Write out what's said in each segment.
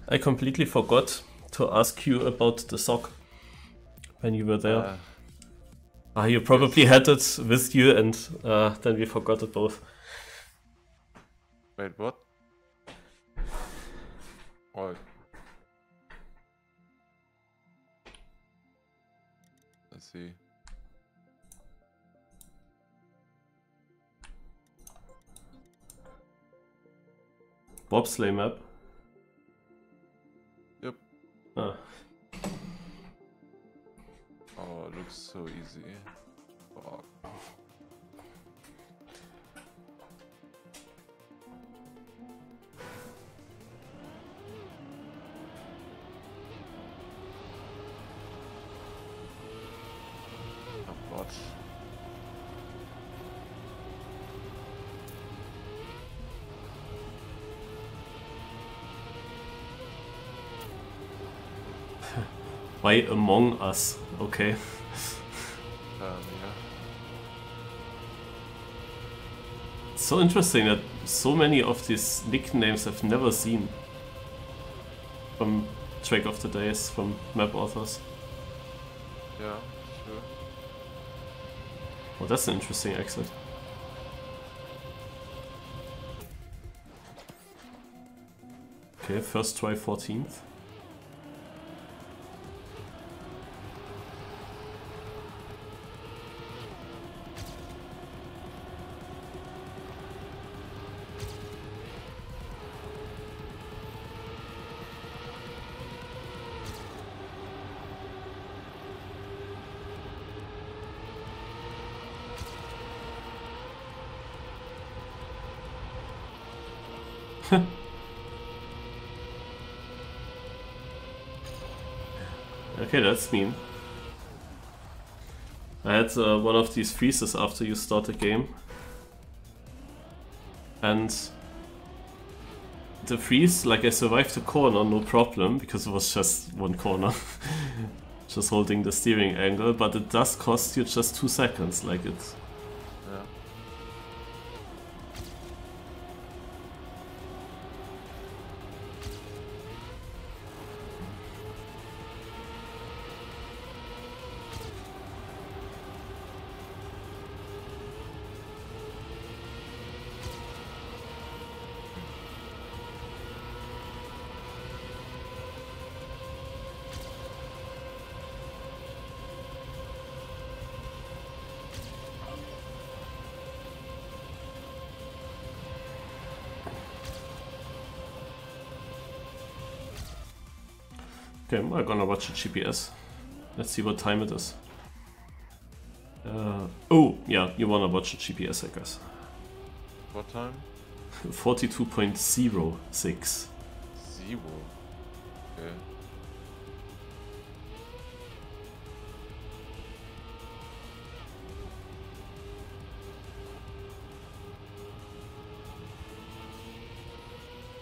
I completely forgot to ask you about the sock when you were there. You probably had it with you and then we forgot it both. Wait, what? What? Let's see. Bobsleigh map? Yep. Ah. Oh, it looks so easy. Fuck. Oh god. Why Among Us? Okay. Yeah. It's so interesting that so many of these nicknames I've never seen from Track of the Days, from map authors. Yeah, sure. Oh, that's an interesting exit. Okay, first try 14th. Okay, that's mean. I had one of these freezes after you start the game. And the freeze, like I survived the corner, no problem, because it was just one corner. Just holding the steering angle, but it does cost you just 2 seconds, like it's... Yeah. Okay, I'm gonna watch the GPS. Let's see what time it is. Oh, yeah, you wanna watch the GPS, I guess. What time? 42.06. 0. Okay.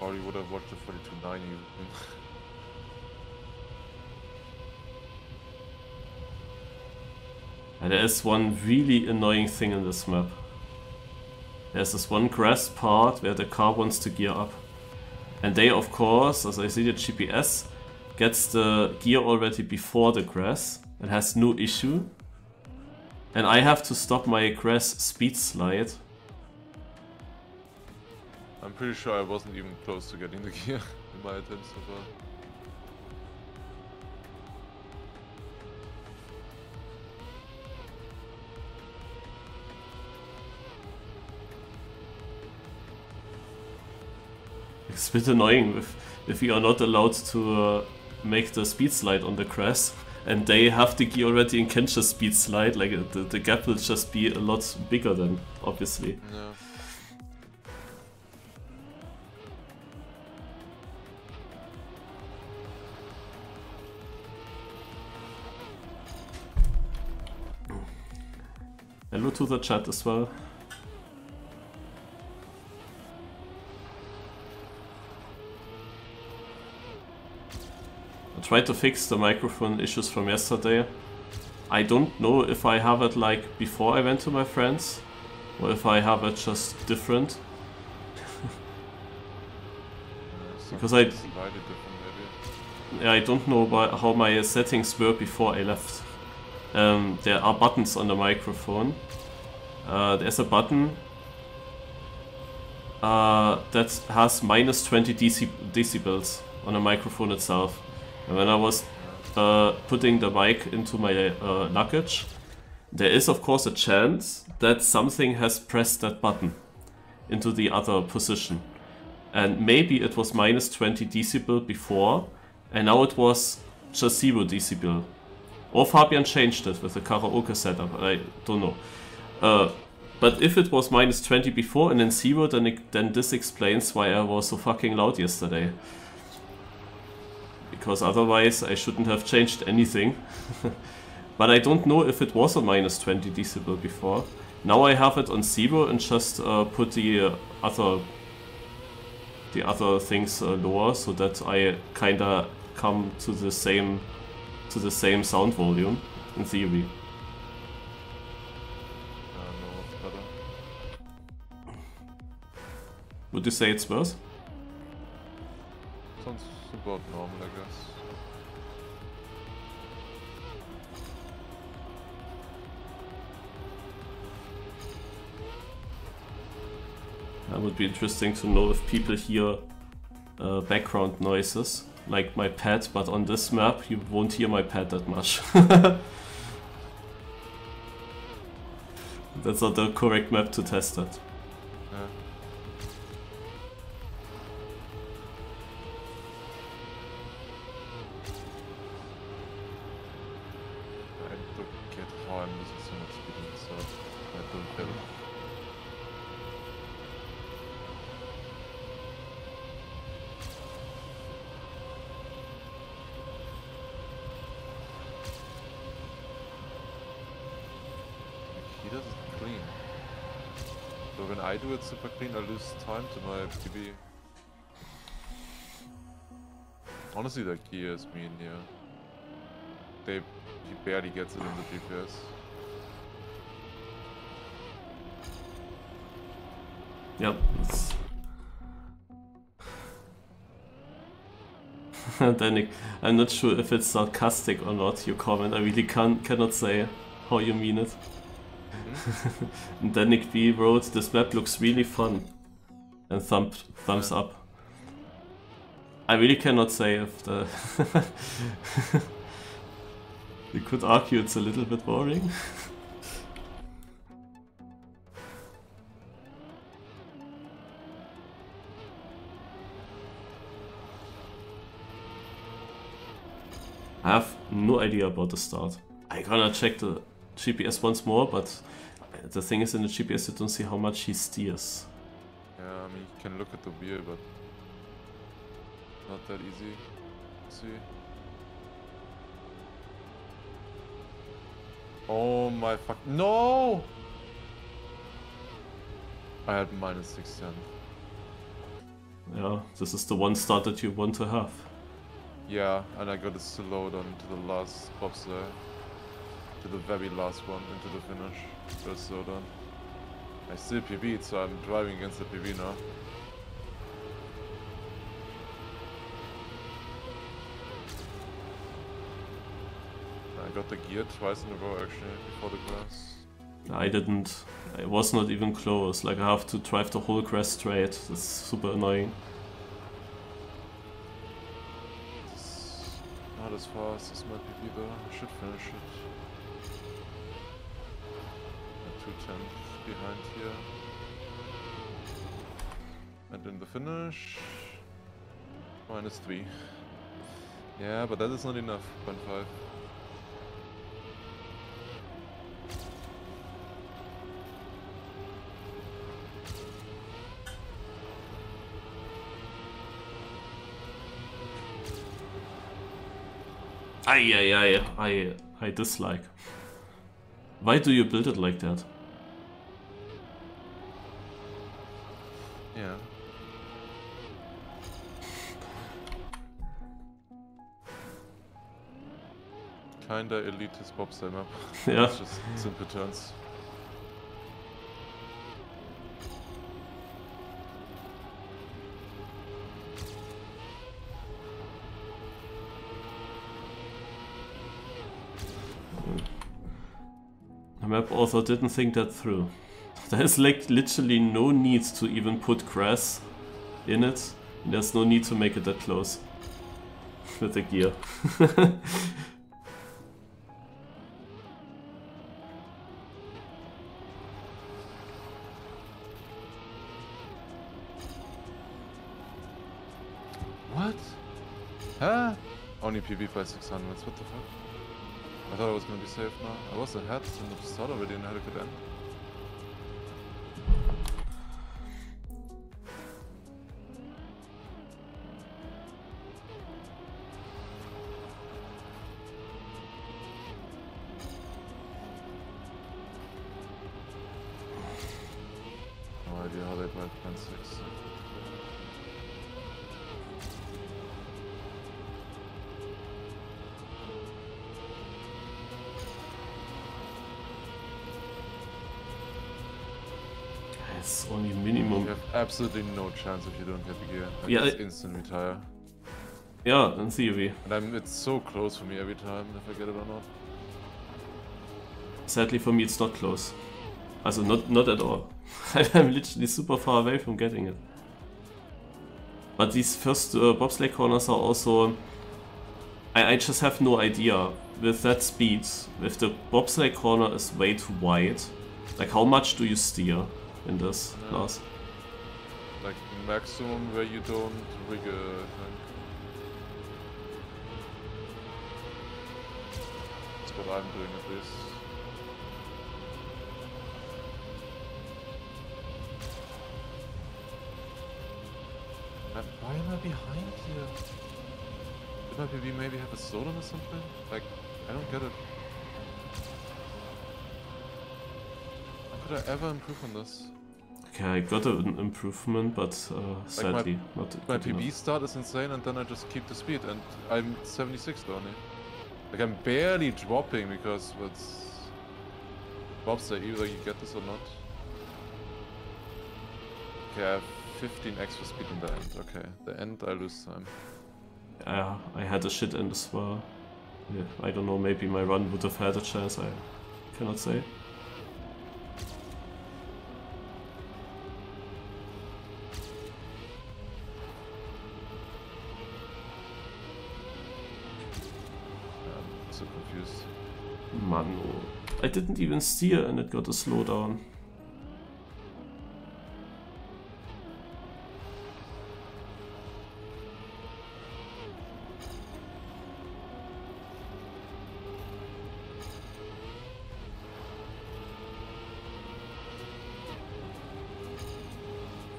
Or you would have watched the 42.9 even. And there is one really annoying thing in this map. There's this one grass part where the car wants to gear up. And they, of course, as I see the GPS, gets the gear already before the grass and has no issue. And I have to stop my grass speed slide. I'm pretty sure I wasn't even close to getting the gear in my attempts so far. It's a bit annoying if we are not allowed to make the speed slide on the grass, and they have the gear already and can just speed slide. Like the gap will just be a lot bigger then, obviously. Yeah. Hello to the chat as well. I tried to fix the microphone issues from yesterday. I don't know if I have it like before I went to my friends, or if I have it just different. Because I... okay. Yeah, I don't know how my settings were before I left. There are buttons on the microphone. There's a button that has minus 20 decibels on the microphone itself. And when I was putting the mic into my luggage, there is of course a chance that something has pressed that button into the other position. And maybe it was minus 20 decibel before, and now it was just 0 decibel. Or Fabian changed it with the karaoke setup, I don't know. But if it was minus 20 before and then 0, then this explains why I was so fucking loud yesterday. Because otherwise I shouldn't have changed anything. But I don't know if it was a minus 20 decibel before. Now I have it on 0 and just put the other things lower, so that I kinda come to the same sound volume in theory. No, it's better. Would you say it's worse? Sounds about normal, I guess. That would be interesting to know if people hear background noises, like my pet, but on this map you won't hear my pet that much. That's not the correct map to test that. Yeah. I don't get how I'm losing so much speed in this side. I don't get it. Clean. So when I do it super clean, I lose time to my PB. Honestly, the key is mean here. He barely gets it in the GPS. Yep. Danik, I'm not sure if it's sarcastic or not, your comment. I really cannot say how you mean it. And then Nick B wrote, "This map looks really fun," and thumbs up. I really cannot say if the... You could argue it's a little bit boring. I have no idea about the start. I'm gonna check the GPS once more, but the thing is, in the GPS you don't see how much he steers. Yeah, I mean, you can look at the wheel, but not that easy to see. Oh my fuck, no! I had minus 610. Yeah, this is the one start that you want to have. Yeah, and I got it slowed on to the last Bobsleigh. To the very last one, into the finish. Just slowed on. I still PB'd, so I'm driving against the PB now. I got the gear twice in a row actually, before the grass. I didn't. I was not even close. Like, I have to drive the whole grass straight. That's super annoying. Not as fast as my PB though. I should finish it. 210 behind here. And in the finish, minus 3. Yeah, but that is not enough. 0.5. I dislike. Why do you build it like that? Yeah. Kinda elitist bobsleigh map. Yeah. It's just simple turns. map author didn't think that through. There's like literally no need to even put grass in it. There's no need to make it that close with the gear. What? Huh? Only PB by 600, what the fuck? I thought I was gonna be safe now. I was ahead in the start already and had a good end. No idea how they might plan 6. It's only minimum. You have absolutely no chance if you don't get the gear. Like, Yeah, it's instant retire. Yeah, in theory. And it's so close for me every time if I get it or not. Sadly for me it's not close. Also not at all. I'm literally super far away from getting it. But these first bobsleigh corners are also... I just have no idea. With that speed, if the bobsleigh corner is way too wide, like how much do you steer in this class? Like maximum where you don't rig a thing. That's what I'm doing at least. Why am I behind here? Did my PB maybe have a slowdown or something? Like, I don't get it. How could I ever improve on this? Okay, I got an improvement, but sadly not My good PB enough. start is insane and then I just keep the speed and I'm 76 only. Like I'm barely dropping because it's... Bobsleigh, either you get this or not. Okay, I have 15 extra speed in the end. Okay, the end I lose time. Yeah, I had a shit end as well. Yeah, I don't know, maybe my run would have had a chance, I cannot say. I'm so confused. Mano. I didn't even steer and it got a slowdown.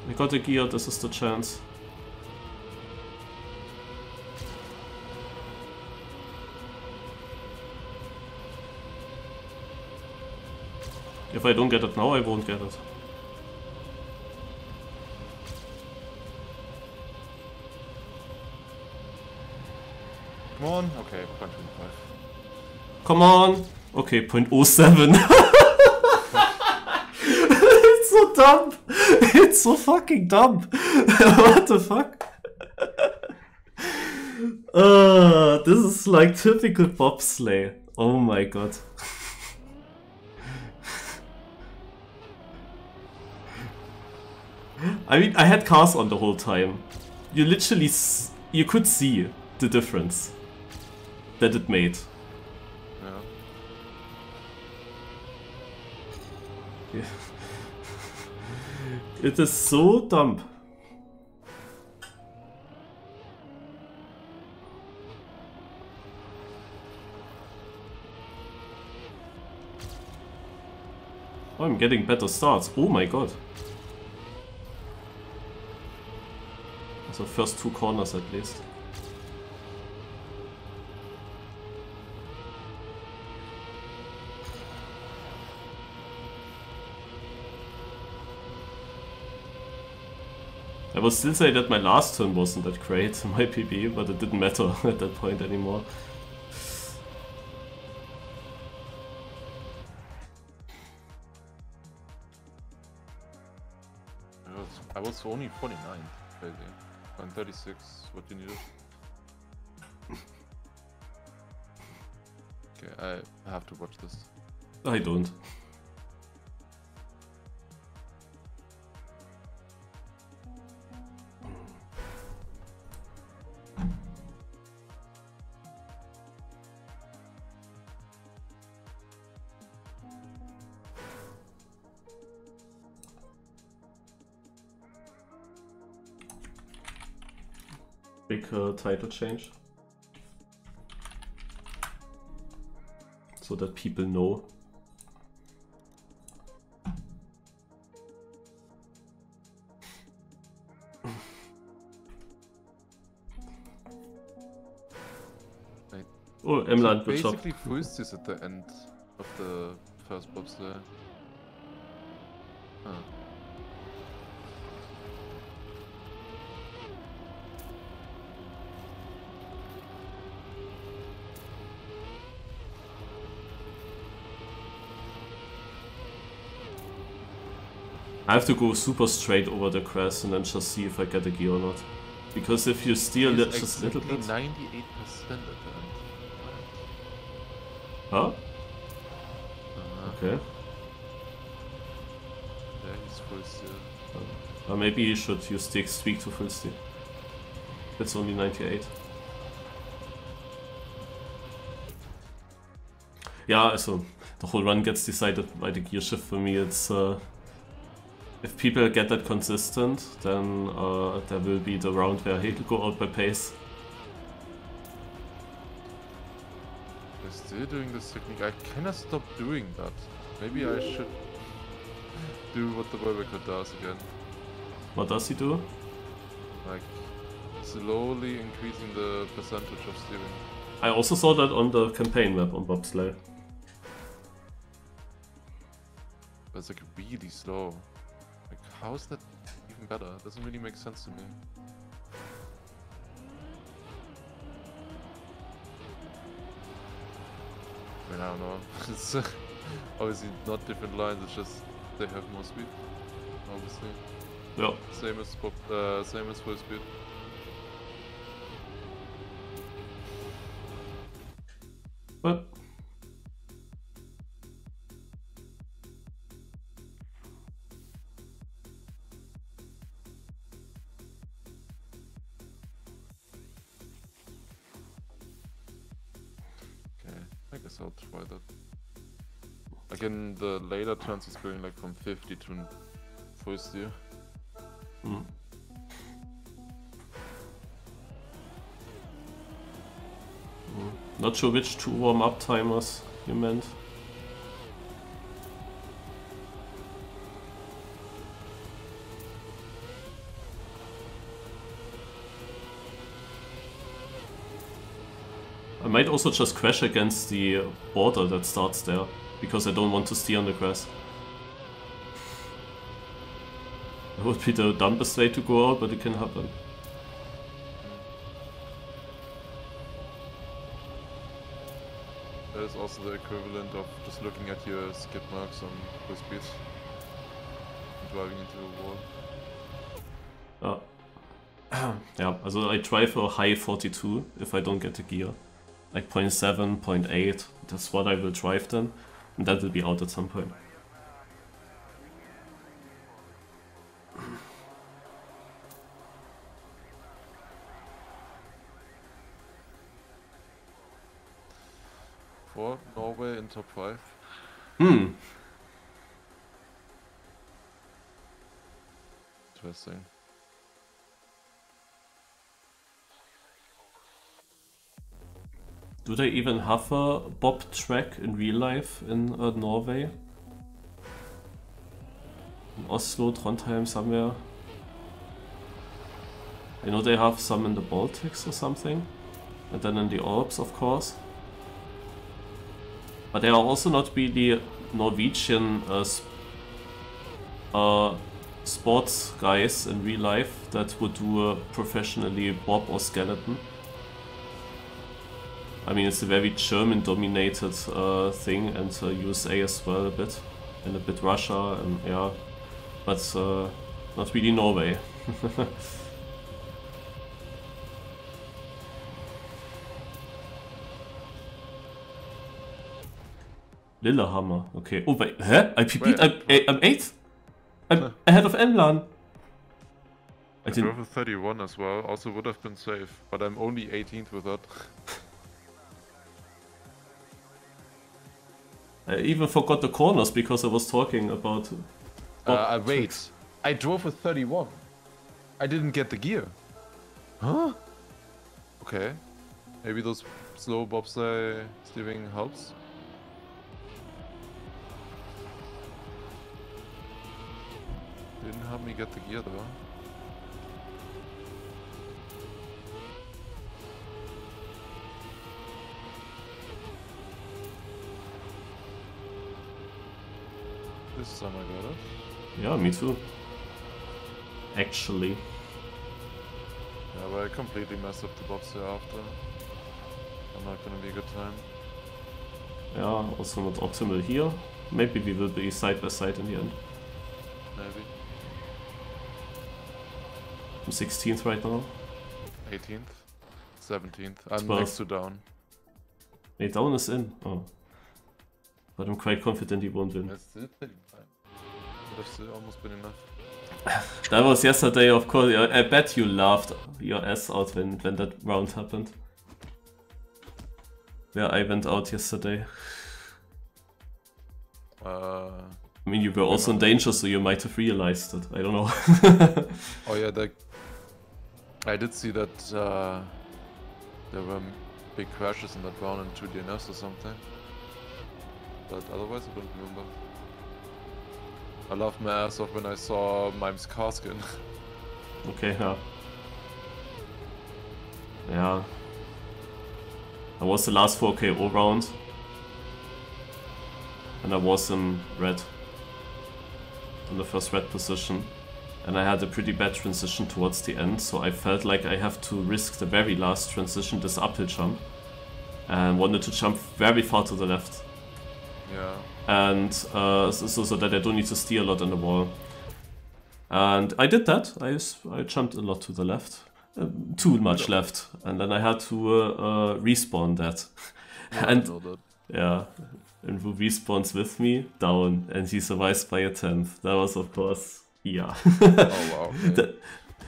I got a gear, this is the chance. If I don't get it now, I won't get it. Come on! Okay, 0.25. Come on! Okay, 0.07. It's so dumb! It's so fucking dumb! What the fuck? This is like typical bobsleigh. Oh my god. I mean, I had cars on the whole time. You literally, you could see the difference that it made. Yeah. Yeah. It is so dumb. Oh, I'm getting better starts. Oh my god. So first 2 corners at least. I would still say that my last turn wasn't that great in my PB, but it didn't matter at that point anymore. I was only 49, crazy. I'm 36, what you needed. Okay, I have to watch this. I don't. Big title change. So that people know. Oh, Emland, good job. Basically, first is at the end of the first Bobsleigh. Huh. I have to go super straight over the crest and then just see if I get a gear or not. Because if you steer just a little bit... 98% at the end. Huh? Okay. Yeah, he's full steer. Maybe you should use the X-Tweak to full steer. It's only 98. Yeah, so the whole run gets decided by the gear shift for me. It's if people get that consistent, then there will be the round where he'll go out by pace. We're still doing this technique. I cannot stop doing that. Maybe I should do what the world record does again. What does he do? Like, slowly increasing the percentage of steering. I also saw that on the campaign map on Bobsleigh. But it's like really slow. Like, how is that even better? It doesn't really make sense to me. I mean, I don't know. It's obviously not different lines, it's just they have more speed, obviously. Yeah. Same as full speed. But I guess I'll try that. Again, the later turns is going like from 50 to full steer. Not sure which two warm-up timers you meant. I might also just crash against the border that starts there, because I don't want to steer on the grass. That would be the dumbest way to go out, but it can happen. That is also the equivalent of just looking at your skid marks on full speed and driving into a wall. Yeah, also I try for high 42 if I don't get the gear. Like 0.7, 0.8, that's what I will drive then, and that will be out at some point. For Norway in top 5. Interesting. Do they even have a bob track in real life in Norway? In Oslo, Trondheim, somewhere? I know they have some in the Baltics or something, and then in the Alps, of course. But there are also not really Norwegian sports guys in real life that would do professionally bob or skeleton. I mean, it's a very German-dominated thing, and USA as well a bit, and a bit Russia, and yeah, but not really Norway. Lillehammer, okay. Oh wait, huh? I PP'd, I'm 8th? I'm ahead of Emlan. I drove a 31 as well, also would have been safe, but I'm only 18th with that. I even forgot the corners because I was talking about... wait, I drove a 31. I didn't get the gear. Huh? Okay. Maybe those slow bobsleigh steering helps. Didn't help me get the gear though. This time I got it. Yeah, me too. Actually. Yeah, but I completely messed up the bobsleigh after. I'm not gonna be a good time. Yeah, also not optimal here. Maybe we will be side by side in the end. Maybe. I'm 16th right now. 18th. 17th. I'm 12th. next to down. Hey, down is in. Oh. But I'm quite confident he won't win. That's still pretty fine. Would have still almost been enough. That was yesterday, of course. I bet you laughed your ass out when that round happened. Yeah, I went out yesterday. I mean, you were also in danger, so you might have realized it. I don't know. Oh yeah, I did see that there were big crashes in that round and 2 DNFs or something. But otherwise I don't remember. I laughed my ass off when I saw Mime's car skin. Okay, yeah. Yeah. I was the last 4 KO round. And I was in red. In the first red position. And I had a pretty bad transition towards the end, so I felt like I have to risk the very last transition, this uphill jump. And wanted to jump very far to the left. Yeah. And so that I don't need to steer a lot on the wall. And I did that. I jumped a lot to the left. Too much left. And then I had to respawn that. Yeah, and I know that. yeah, and who respawns with me? Down. And he survives by a 10th. That was, of course, yeah. Oh wow. Okay.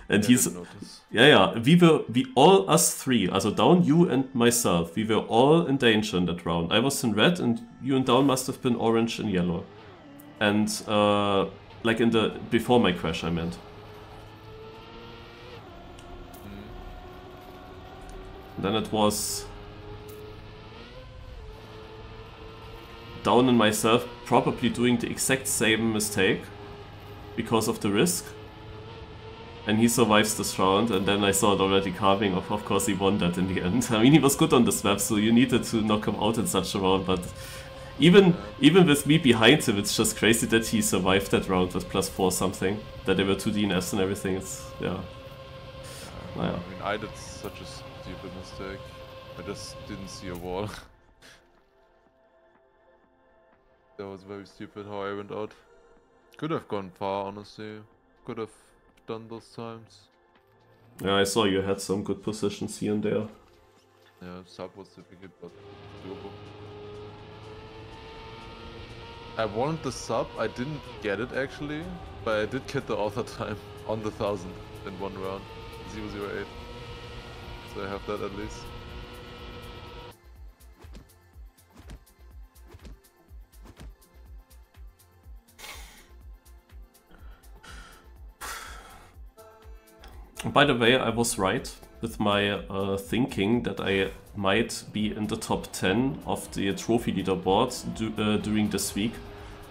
And I he's didn't notice. yeah, we all, us three, also Down, you and myself, we were all in danger in that round. I was in red and you and Down must have been orange and yellow. And like in the before my crash, I meant. Then it was Down and myself probably doing the exact same mistake because of the risk. And he survives this round, and then I saw it already carving. Of course, he won that in the end. I mean, he was good on this map, so you needed to knock him out in such a round. But even with me behind him, it's just crazy that he survived that round with +4 something. That there were 2 DNFs and everything. It's yeah. I mean, I did such a stupid mistake. I just didn't see a wall. That was very stupid how I went out. Could have gone far, honestly. Could have done those times. Yeah, I saw you had some good positions here and there. Yeah, sub was difficult, but doable. I wanted the sub, I didn't get it actually, but I did get the author time on the 1000 in one round, 008. So I have that at least. By the way, I was right with my thinking that I might be in the top 10 of the trophy leaderboard during this week,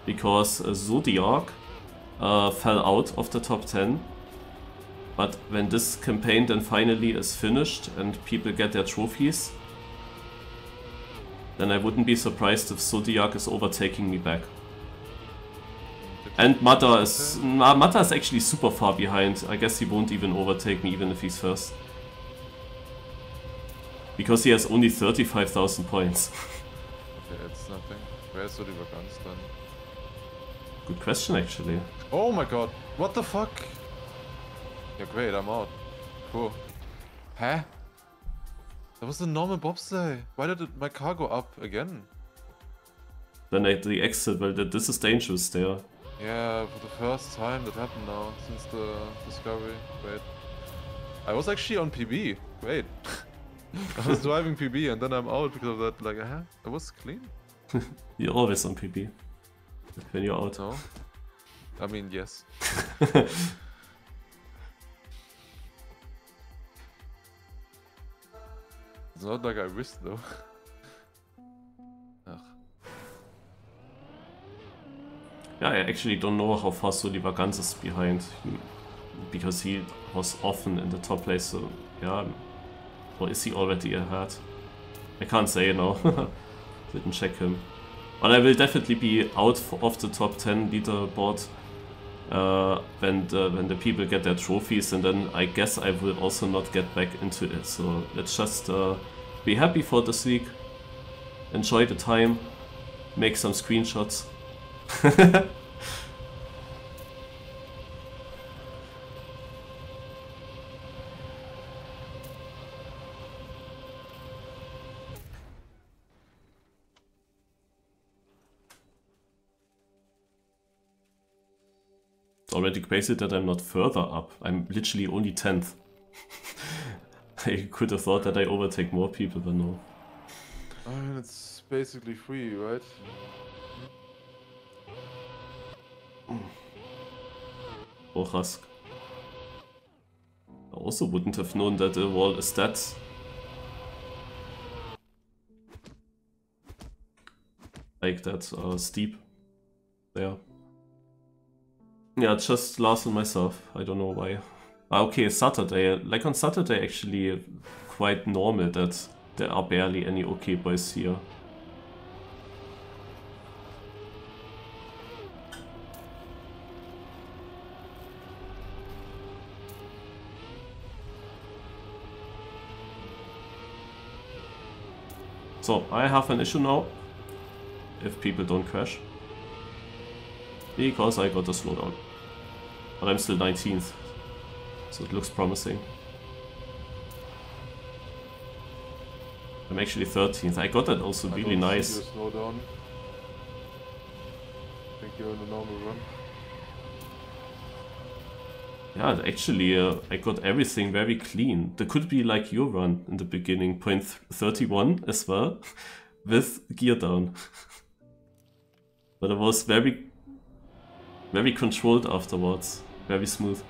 because Zodiac fell out of the top 10. But when this campaign then finally is finished and people get their trophies, then I wouldn't be surprised if Zodiac is overtaking me back. And Mata is actually super far behind. I guess he won't even overtake me even if he's first. Because he has only 35,000 points. Okay, it's nothing. Where's the guns then? Good question actually. Oh my god, what the fuck? Yeah, great, I'm out. Cool. Huh? That was a normal bobsleigh. Why did my car go up again? Then I the exit, well this is dangerous there. Yeah, for the first time that happened now, since the discovery. Wait. I was actually on PB. Wait. I was driving PB and then I'm out because of that. Like, it was clean. You're always on PB. When you're out. No? I mean, yes. It's not like I risked though. Ugh. Yeah, I actually don't know how far Soliver Gans is behind, because he was often in the top place, so yeah, or is he already ahead? I can't say now, didn't check him. But I will definitely be out of the top 10 leaderboard when the people get their trophies, and then I guess I will also not get back into it. So let's just be happy for this week, enjoy the time, make some screenshots. It's already crazy that I'm not further up. I'm literally only 10th. I could have thought that I overtake more people, but no. I mean, it's basically free, right? Rochask. I also wouldn't have known that the wall is that like that steep there. Yeah, just Lars and myself. I don't know why. Okay, Saturday. Like on Saturday, actually quite normal that there are barely any OK boys here. So, I have an issue now, if people don't crash, because I got a slowdown. But I'm still 19th, so it looks promising. I'm actually 13th, I got that also really nice. Slowdown. I think you're in a normal run. Yeah, actually, I got everything very clean. There could be like your run in the beginning, point 31 as well, with gear down. But it was very controlled afterwards, very smooth.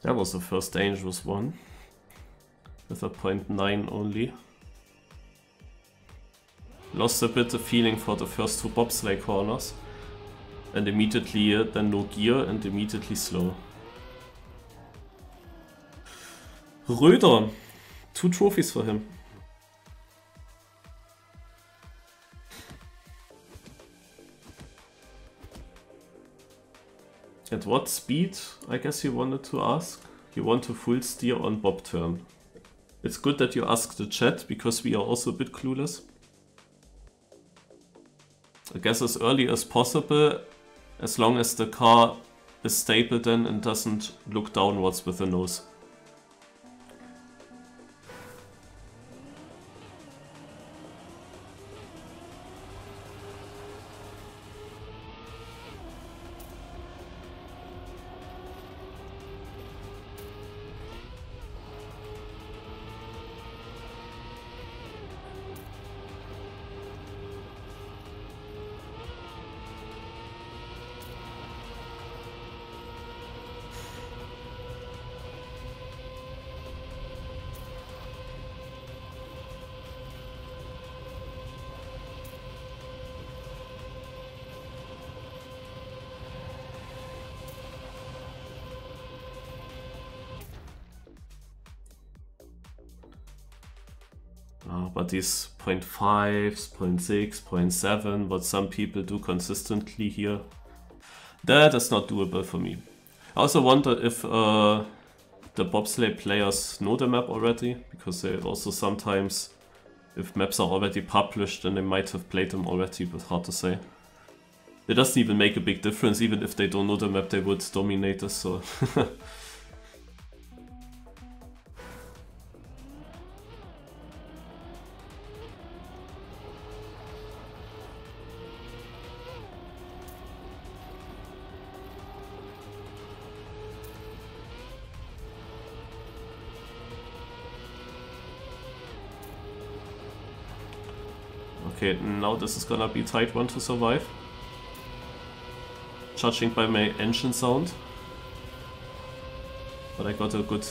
That was the first dangerous one, with a 0.9 only. Lost a bit the feeling for the first two bobsleigh corners, and immediately then no gear and immediately slow. Röder, 2 trophies for him. At what speed, I guess you wanted to ask? You want to full steer on bob turn. It's good that you ask the chat, because we are also a bit clueless. I guess as early as possible, as long as the car is stable then and doesn't look downwards with the nose. But these 0.5s, 0.6, 0.7, what some people do consistently here, that is not doable for me. I also wonder if the Bobsleigh players know the map already, because they also sometimes, if maps are already published, then they might have played them already, but hard to say. It doesn't even make a big difference, even if they don't know the map, they would dominate us, so... Okay, now this is gonna be a tight one to survive. Judging by my engine sound. But I got a good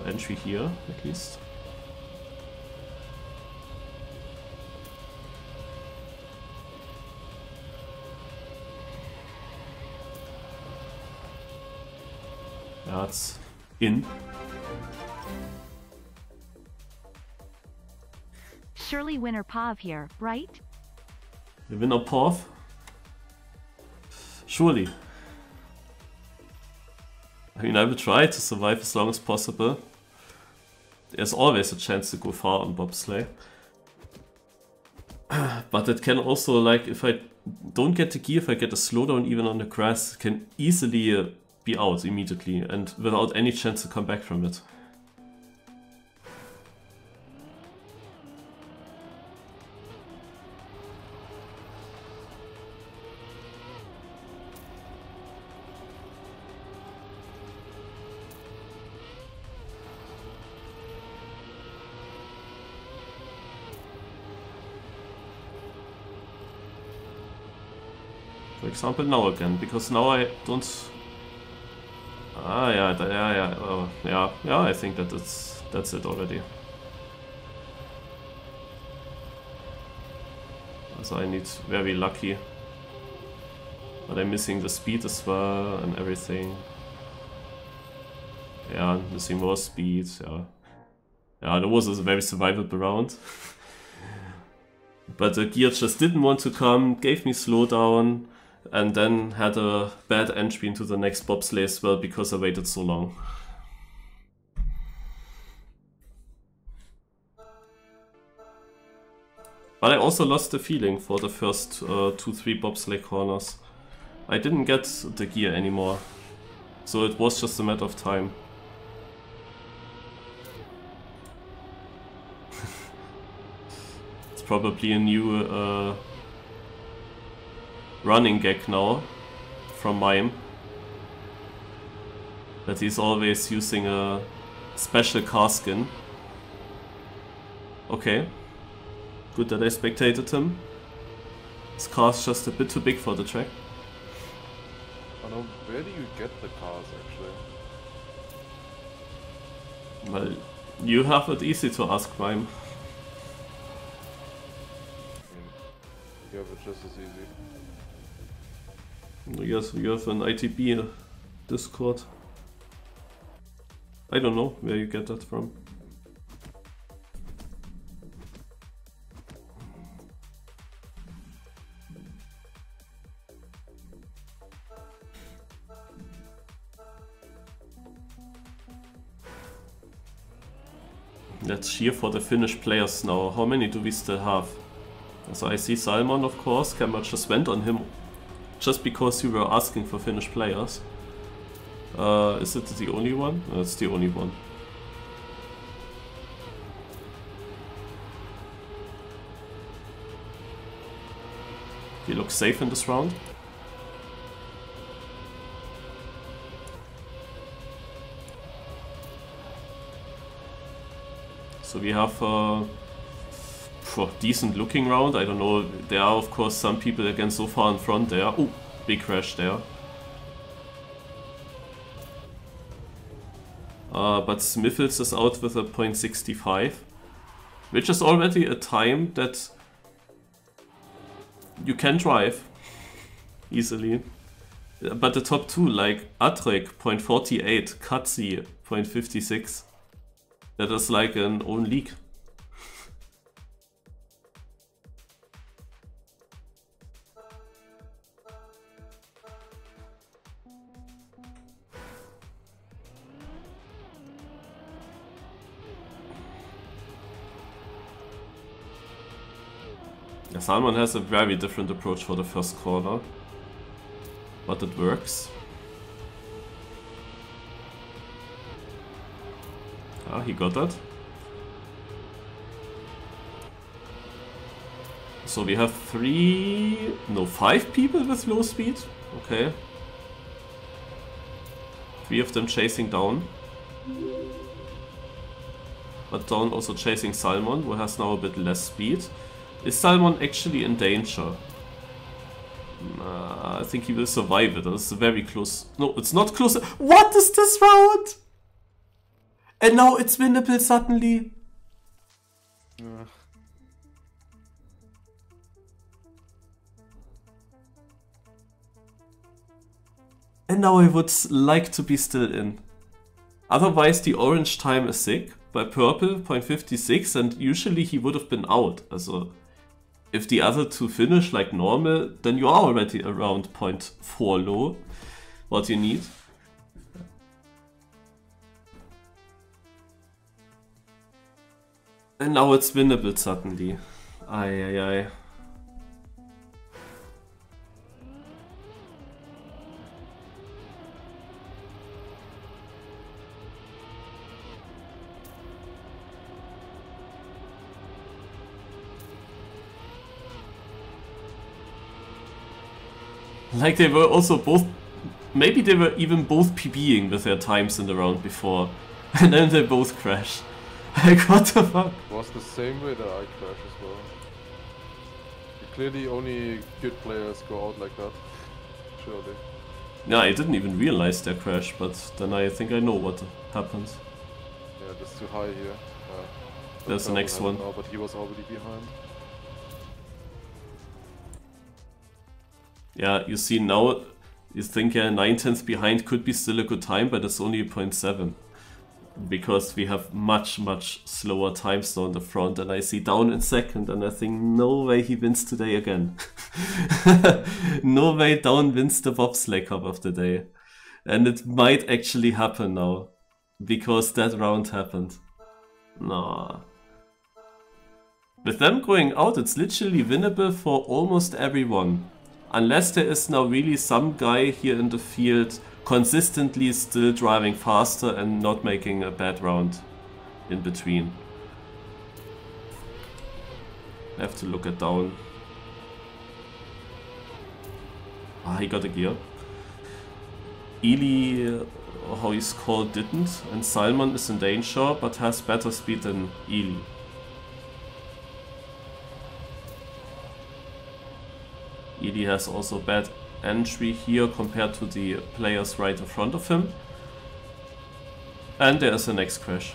entry here, at least. Yeah, it's in. Surely winner Pav here, right? The winner Pav? Surely. I mean, I will try to survive as long as possible. There's always a chance to go far on Bobsleigh. But it can also, like, if I don't get the gear, if I get a slowdown even on the grass, it can easily be out immediately and without any chance to come back from it. For example, now again, because now I don't... yeah, I think that that's it already. So I need very lucky. But I'm missing the speed as well and everything. Yeah, missing more speed, yeah. Yeah, that was a very survivable round. But the gear just didn't want to come, gave me slowdown. And then had a bad entry into the next bobsleigh as well because I waited so long. But I also lost the feeling for the first 2-3 bobsleigh corners. I didn't get the gear anymore. So it was just a matter of time. It's probably a new... running gag now from Mime, that he's always using a special car skin. Okay, good that I spectated him. His car's just a bit too big for the track. I don't know, where do you get the cars actually? Well, you have it easy to ask, Mime. I mean, you have it just as easy. Yes, we have an ITB Discord. I don't know where you get that from. Let's cheer for the Finnish players now. How many do we still have? So I see Salmon, of course. Camera just went on him. Just because you were asking for Finnish players. Is it the only one? No, it's the only one. He looks safe in this round. So we have a decent looking round. I don't know, there are of course some people again so far in front there. Oh, big crash there. But Smiffles is out with a 0.65, which is already a time that you can drive easily. But the top two, like Atrek 0.48, Katsi 0.56, that is like an own league. Yeah, Salmon has a very different approach for the first corner, but it works. Ah, he got that. So we have 5 people with low speed. Okay. 3 of them chasing down. But down also chasing Salmon, who has now a bit less speed. Is Salmon actually in danger? I think he will survive it. It's very close. No, it's not close. What is this round? And now it's winnable suddenly. And now I would like to be still in. Otherwise the orange time is sick. By purple, 0.56, and usually he would have been out. Also, if the other two finish like normal, then you are already around 0.4 low. What you need. And now it's winnable suddenly. Ay, ay, ay. Like they were also both, maybe they were even both PBing with their times in the round before, and then they both crash. Like what the fuck? It was the same way that I crashed as well. Clearly only good players go out like that, surely. Yeah, I didn't even realize their crash, but then I think I know what happened. Yeah, that's too high here. There's the next one. Now, but he was already behind. Yeah, you see now, you think 9/10 behind could be still a good time, but it's only 0.7. Because we have much slower times down the front, and I see down in second, and I think no way he wins today again. No way down wins the Bobsleigh Cup of the day. And it might actually happen now, because that round happened. No. With them going out, it's literally winnable for almost everyone. Unless there is now really some guy here in the field consistently still driving faster and not making a bad round in between. I have to look at down. Ah, he got a gear. Ely, how he's called, didn't, and Salmon is in danger but has better speed than Ely. Ely has also bad entry here compared to the players right in front of him. And there is the next crash.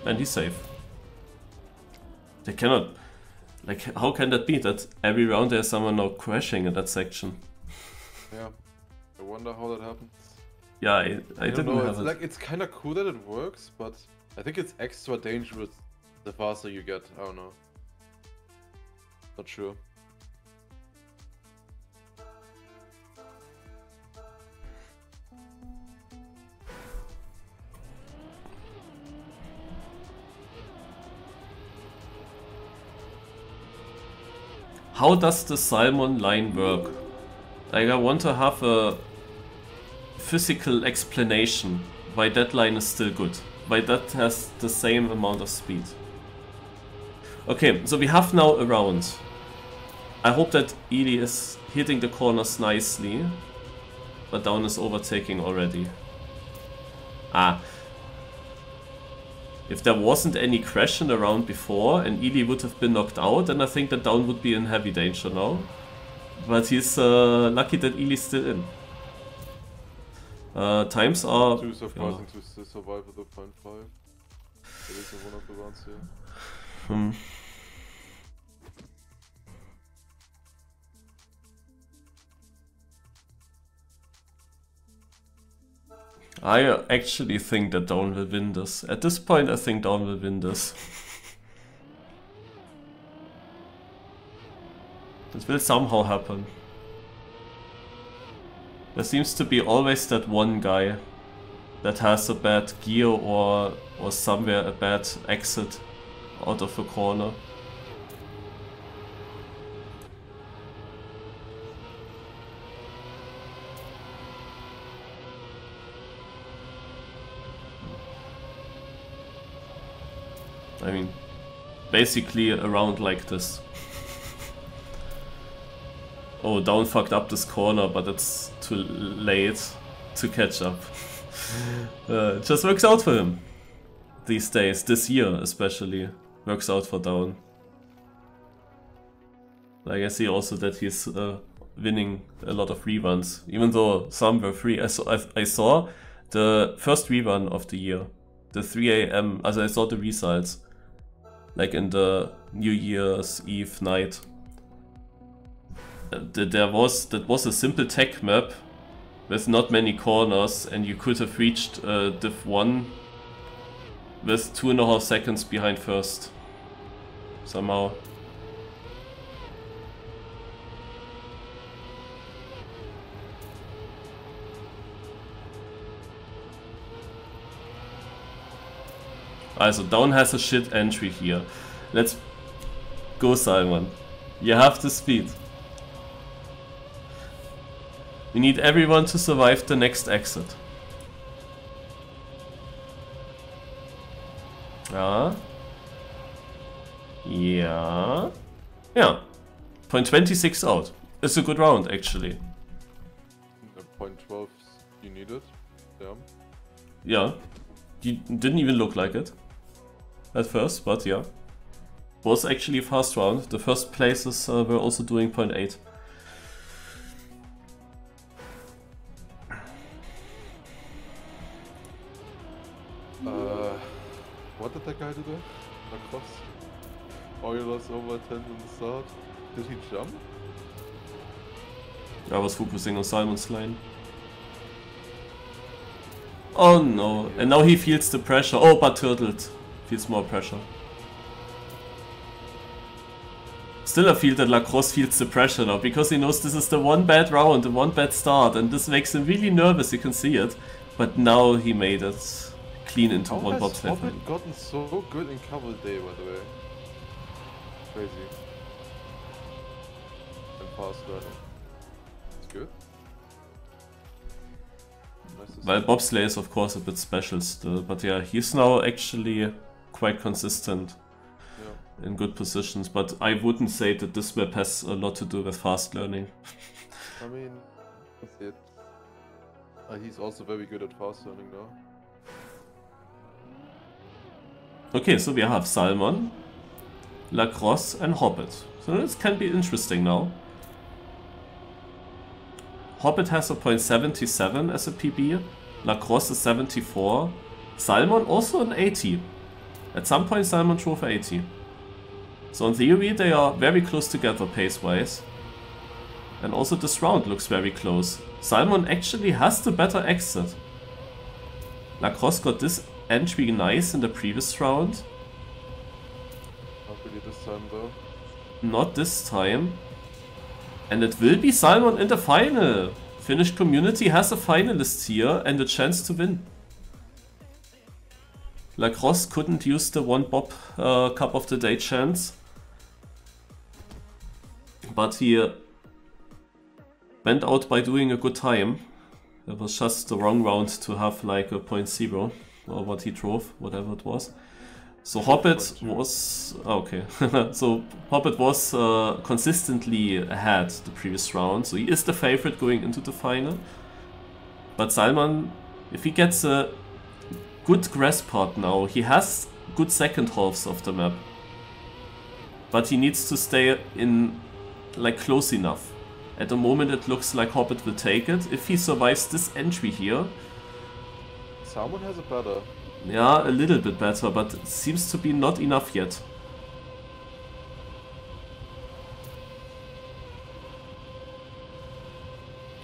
And he's safe. They cannot... Like, how can that be that every round there's someone now crashing in that section? Yeah, I wonder how that happens. Yeah, I didn't know. It's like, it's kind of cool that it works, but I think it's extra dangerous the faster you get. I don't know. Not sure. How does the Salmon line work? Like, I want to have a physical explanation why that line is still good. Why that has the same amount of speed. Okay, so we have now a round. I hope that Ely is hitting the corners nicely. But down is overtaking already. Ah. If there wasn't any crash in the round before and Ely would have been knocked out, then I think that down would be in heavy danger now. But he's lucky that Ely's still in. Times are... Too surprising to survive with a 0.5. That is one of the rounds here. I actually think that down will win this. At this point I think down will win this. It will somehow happen. There seems to be always that one guy that has a bad gear or somewhere a bad exit out of a corner. I mean, basically a round like this. Oh, Down fucked up this corner, but it's too late to catch up. It just works out for him these days, this year especially. Works out for Down. Like I see also that he's winning a lot of reruns, even though some were free. I saw the first rerun of the year, the 3 AM, as I saw the results, like in the New Year's Eve night. That was a simple tech map with not many corners, and you could have reached Div 1 with 2.5 seconds behind first. Somehow. Also, Down has a shit entry here. Let's go, Simon. You have the speed. We need everyone to survive the next exit. Yeah. Yeah. Yeah. Point 26 out. It's a good round, actually. Point 12, you need it. Yeah. Yeah. You didn't even look like it at first, but yeah. Was actually a fast round. The first places were also doing 0.8. What did that guy do there? Across? Oilers over 10 in the start. Did he jump? I was focusing on Simon's lane. Oh no, and now he feels the pressure. Oh, but turtled feels more pressure. Still I feel that Lacrosse feels the pressure now, because he knows this is the one bad round, the one bad start, and this makes him really nervous, you can see it. But now he made it clean into one bobsleigh. How has Hobbit gotten so good in cover day, by the way? Crazy. And fast learning. It's good. Nice. Well, bobsleigh is of course a bit special still, but yeah, he's now actually quite consistent. Yeah. In good positions, but I wouldn't say that this map has a lot to do with fast learning. I mean, he's also very good at fast learning now. Okay, so we have Salmon, Lacrosse and Hobbit. So this can be interesting now. Hobbit has a 0.77 as a PB, Lacrosse is 74, Salmon also an 80. At some point Salmon drove 80. So in theory they are very close together pace-wise. And also this round looks very close. Salmon actually has the better exit. Lacrosse got this entry nice in the previous round. Not really this time though. Not this time. And it will be Salmon in the final. Finnish community has a finalist here and a chance to win. Lacrosse couldn't use the one Bob Cup of the Day chance. But he went out by doing a good time. It was just the wrong round to have like a 0.0 or what he drove, whatever it was. So Hobbit was... okay. So Hobbit was consistently ahead the previous round. So he is the favorite going into the final. But Salman, if he gets a good grass part now, he has good second halves of the map. But he needs to stay in like close enough. At the moment it looks like Hobbit will take it. If he survives this entry here... Salmon has a better. Yeah, a little bit better, but it seems to be not enough yet.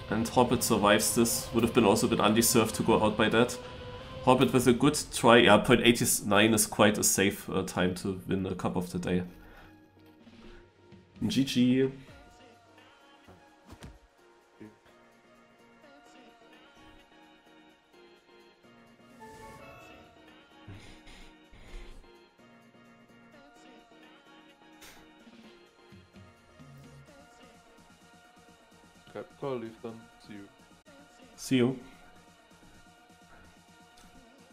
And Hobbit survives this. Would have been also a bit undeserved to go out by that. Hobbit with a good try. Yeah, 0.89 is quite a safe time to win a Cup of the Day. GG. Okay, gotta leave then. See you. See you.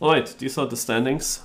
Alright, these are the standings.